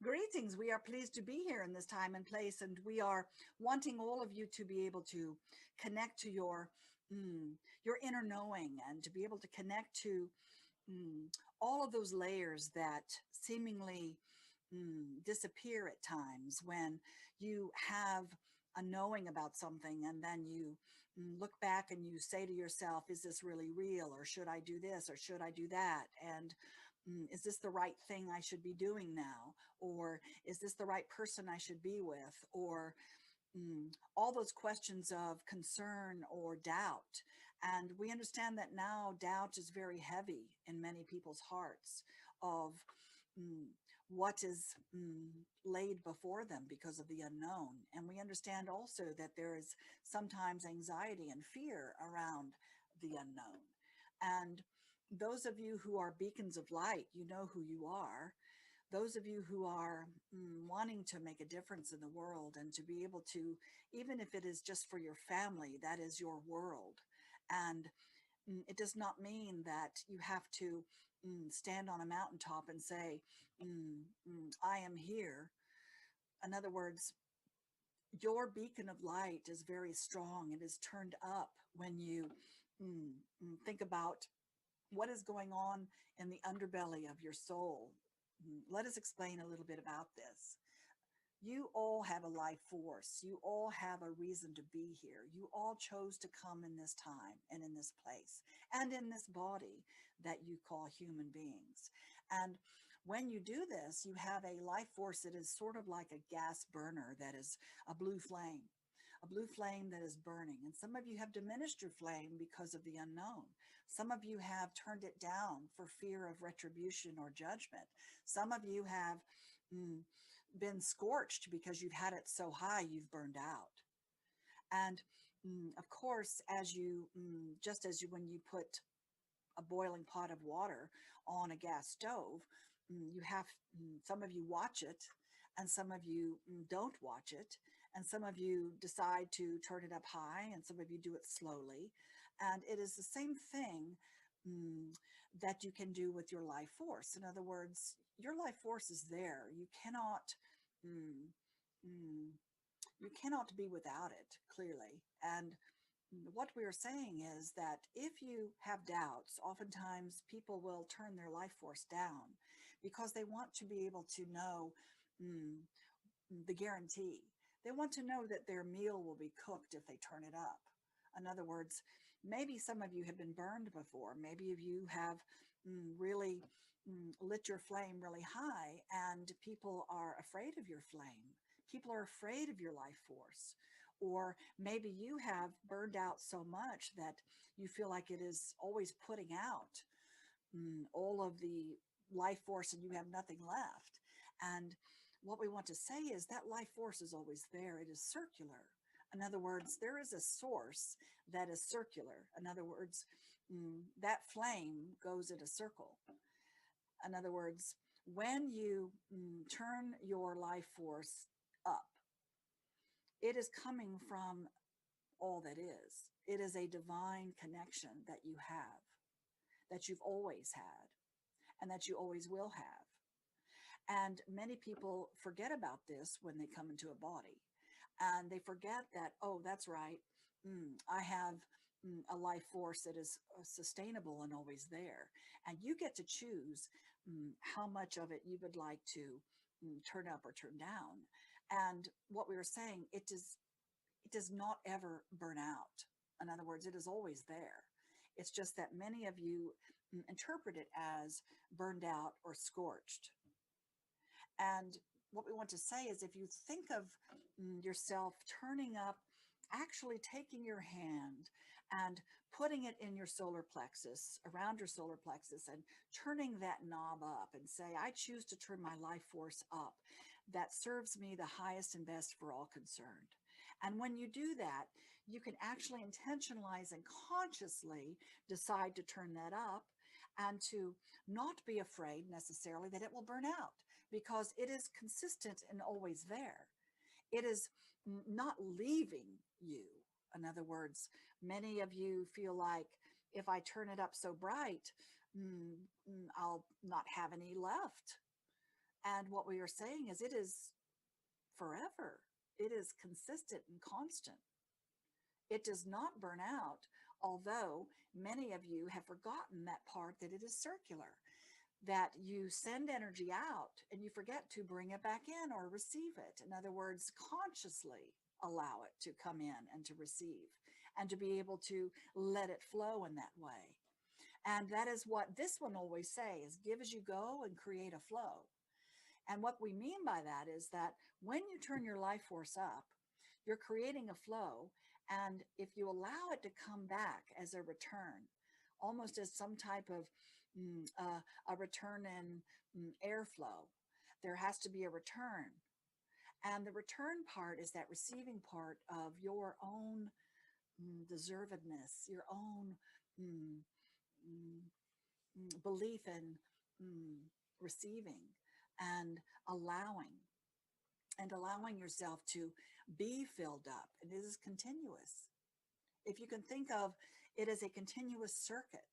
Greetings. We are pleased to be here in this time and place, and we are wanting all of you to be able to connect to your inner knowing and to be able to connect to mm, all of those layers that seemingly disappear at times when you have a knowing about something and then you look back and you say to yourself, is this really real, or should I do this, or should I do that, and is this the right thing I should be doing now, or is this the right person I should be with, or all those questions of concern or doubt. And we understand that now doubt is very heavy in many people's hearts of mm, what is laid before them because of the unknown. And we understand also that there is sometimes anxiety and fear around the unknown. And those of you who are beacons of light, you know who you are. Those of you who are wanting to make a difference in the world and to be able to, even if it is just for your family, that is your world. And it does not mean that you have to stand on a mountaintop and say, I am here. In other words, your beacon of light is very strong. It is turned up when you think about what is going on in the underbelly of your soul. Let us explain a little bit about this. You all have a life force. You all have a reason to be here. You all chose to come in this time and in this place and in this body that you call human beings. And when you do this, you have a life force that is sort of like a gas burner, that is a blue flame that is burning. And some of you have diminished your flame because of the unknown. Some of you have turned it down for fear of retribution or judgment. Some of you have mm, been scorched because you've had it so high you've burned out. And of course, as you just as you when you put a boiling pot of water on a gas stove, you have some of you watch it and some of you don't watch it, and some of you decide to turn it up high and some of you do it slowly. And it is the same thing mm, that you can do with your life force. In other words, your life force is there. Mm, mm, you cannot be without it, clearly. And what we are saying is that if you have doubts, oftentimes people will turn their life force down because they want to be able to know mm, the guarantee. They want to know that their meal will be cooked if they turn it up. In other words, maybe some of you have been burned before. Maybe you have really lit your flame really high and people are afraid of your flame. People are afraid of your life force. Or maybe you have burned out so much that you feel like it is always putting out all of the life force and you have nothing left. And what we want to say is that life force is always there. It is circular. In other words, there is a source that is circular. In other words, that flame goes in a circle. In other words, when you turn your life force up, it is coming from all that is. It is a divine connection that you have, that you've always had, and that you always will have. And many people forget about this when they come into a body. And they forget that, oh, that's right. I have a life force that is sustainable and always there. And you get to choose how much of it you would like to turn up or turn down. And what we were saying, it does not ever burn out. In other words, it is always there. It's just that many of you interpret it as burned out or scorched. And what we want to say is if you think of yourself turning up, actually taking your hand and putting it in your solar plexus, around your solar plexus, and turning that knob up and say, I choose to turn my life force up. That serves me the highest and best for all concerned. And when you do that, you can actually intentionalize and consciously decide to turn that up and to not be afraid necessarily that it will burn out, because it is consistent and always there. It is not leaving you. In other words, many of you feel like if I turn it up so bright, I'll not have any left. And what we are saying is it is forever. It is consistent and constant. It does not burn out, although many of you have forgotten that part, that it is circular, that you send energy out and you forget to bring it back in or receive it. In other words, consciously allow it to come in and to receive and to be able to let it flow in that way. And that is what this one always say is give as you go and create a flow. And what we mean by that is that when you turn your life force up, you're creating a flow. And if you allow it to come back as a return, almost as some type of a return in airflow, there has to be a return. And the return part is that receiving part of your own deservedness, your own mm, mm, belief in receiving and allowing and allowing yourself to be filled up. And it is continuous. If you can think of it as a continuous circuit,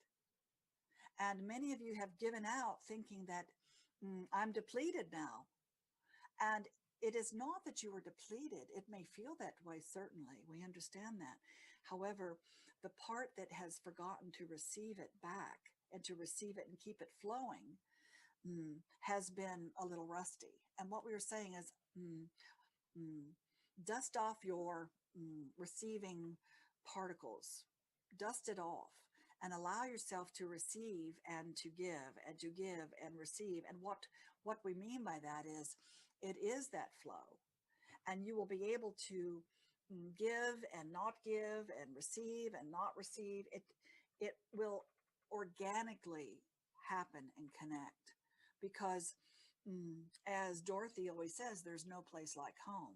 and many of you have given out thinking that I'm depleted now. And it is not that you are depleted. It may feel that way, certainly. We understand that. However, the part that has forgotten to receive it back and to receive it and keep it flowing has been a little rusty. And what we were saying is mm, dust off your receiving particles, dust it off and allow yourself to receive and to give and to give and receive. And what we mean by that is it is that flow, and you will be able to give and not give and receive and not receive. It will organically happen and connect because as Dorothy always says, there's no place like home.